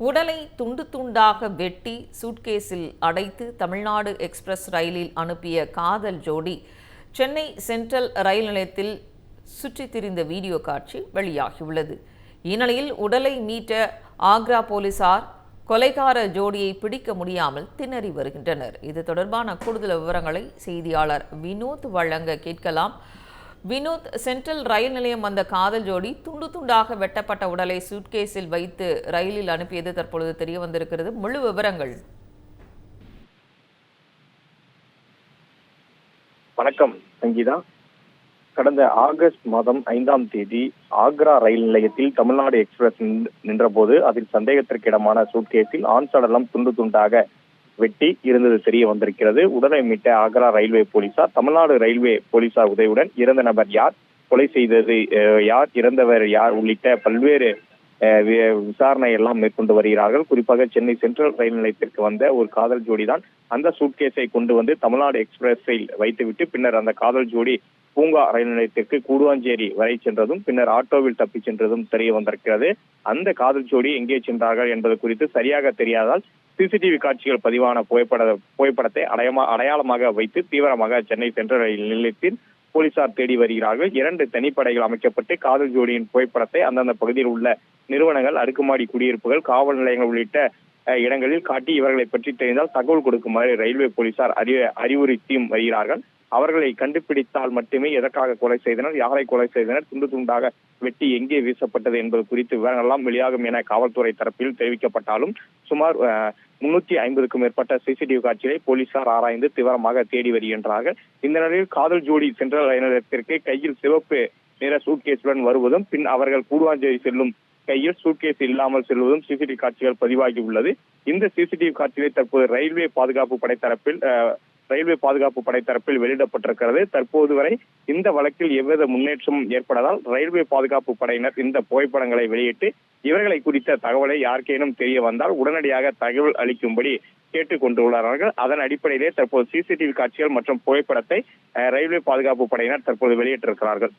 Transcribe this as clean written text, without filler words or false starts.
உடலை துண்டு துண்டாக வெட்டி சூட்கேஸில் அடைத்து தமிழ்நாடு எக்ஸ்பிரஸ் ரயிலில் அனுப்பிய காதல் ஜோடி சென்னை சென்ட்ரல் ரயில் நிலையத்தில் சுற்றித் திரிந்த வீடியோ காட்சி வெளியாகியுள்ளது. இந்நிலையில் உடலை மீட்ட ஆக்ரா போலீசார் கொலைகார ஜோடியை பிடிக்க முடியாமல் திணறி வருகின்றனர். இது தொடர்பான கூடுதல் விவரங்களை செய்தியாளர் வினோத் வழங்க கேட்கலாம். வினோத், சென்ட்ரல் ரயில் நிலையம் வந்த காதல் ஜோடி துண்டு துண்டாக வெட்டப்பட்ட உடலை சூட்கேஸில் வைத்து ரயிலில் அனுப்பியது தற்பொழுது தெரிய வந்திருக்கிறது. முழு விவரங்கள். வணக்கம் சங்கீதா. கடந்த ஆகஸ்ட் மாதம் 5ஆம் தேதி ஆக்ரா ரயில் நிலையத்தில் தமிழ்நாடு எக்ஸ்பிரஸ் நின்றபோது அதில் சந்தேகத்திற்கிடமான சூட்கேஸில் ஆண் சடலம் துண்டு துண்டாக வெட்டி இருந்தது தெரிய வந்திருக்கிறது. உடலை மீட்ட ஆக்ரா ரயில்வே போலீசார் தமிழ்நாடு ரயில்வே போலீசார் உதவியுடன் இறந்த நபர் யார், கொலை செய்தது யார், இறந்தவர் யார் உள்ளிட்ட பல்வேறு விசாரணை எல்லாம் மேற்கொண்டு வருகிறார்கள். குறிப்பாக சென்னை சென்ட்ரல் ரயில் நிலையத்திற்கு வந்த ஒரு காதல் ஜோடி தான் அந்த சூட்கேஸை கொண்டு வந்து தமிழ்நாடு எக்ஸ்பிரஸில் வைத்துவிட்டு பின்னர் அந்த காதல் ஜோடி பூங்கா ரயில் நிலையத்திற்கு கூடுவாஞ்சேரி வரை சென்றதும் பின்னர் ஆட்டோவில் தப்பி சென்றதும் தெரிய வந்திருக்கிறது. அந்த காதல் ஜோடி எங்கே சென்றார்கள் என்பது குறித்து சரியாக தெரியாதால் சிசிடிவி காட்சிகள் பதிவான புகைப்படத்தை அடையாளமாக வைத்து தீவிரமாக சென்னை சென்ட்ரல் ரயில் நிலையத்தில் போலீசார் தேடி வருகிறார்கள். 2 தனிப்படைகள் அமைக்கப்பட்டு காதல் ஜோடியின் புகைப்படத்தை அந்தந்த பகுதியில் உள்ள நிறுவனங்கள், அடுக்குமாடி குடியிருப்புகள், காவல் நிலையங்கள் உள்ளிட்ட இடங்களில் காட்டி இவர்களை பற்றி தெரிந்தால் தகவல் கொடுக்குமாறு ரயில்வே போலீசார் அறிவுறுத்தியும் வருகிறார்கள். அவர்களை கண்டுபிடித்தால் மட்டுமே எதற்காக கொலை செய்தனர், யாரை கொலை செய்தனர், துண்டு துண்டாக வெட்டி எங்கே வீசப்பட்டது என்பது குறித்து விவரங்கள் எல்லாம் வெளியாகும் என காவல்துறை தரப்பில் தெரிவிக்கப்பட்டாலும் சுமார் 350க்கும் மேற்பட்ட சிசிடிவி காட்சிகளை போலீசார் ஆராய்ந்து தீவிரமாக தேடி வருகின்றார்கள். இந்த நிலையில் காதல் ஜோடி சென்ட்ரல் ரயில் நிலையத்திற்கு கையில் சிவப்பு நிற சூட்கேஸுடன் வருவதும் பின் அவர்கள் கூடுவாஞ்சேரி செல்லும் கையில் சூட்கேஸ் இல்லாமல் செல்வதும் சிசிடிவி காட்சிகள் பதிவாகி உள்ளது. இந்த சிசிடிவி காட்சிகளை தற்போது ரயில்வே பாதுகாப்பு படை தரப்பில் வெளியிடப்பட்டிருக்கிறது. தற்போது வரை இந்த வழக்கில் எவ்வித முன்னேற்றமும் ஏற்படாதால் ரயில்வே பாதுகாப்பு படையினர் இந்த புகைப்படங்களை வெளியிட்டு இவர்களை குறித்த தகவலை யாருக்கேனும் தெரிய வந்தால் உடனடியாக தகவல் அளிக்கும்படி கேட்டுக் கொண்டுள்ளார்கள். அதன் அடிப்படையிலே தற்போது சிசிடிவி காட்சிகள் மற்றும் புகைப்படத்தை ரயில்வே பாதுகாப்பு படையினர் தற்போது வெளியிட்டிருக்கிறார்கள்.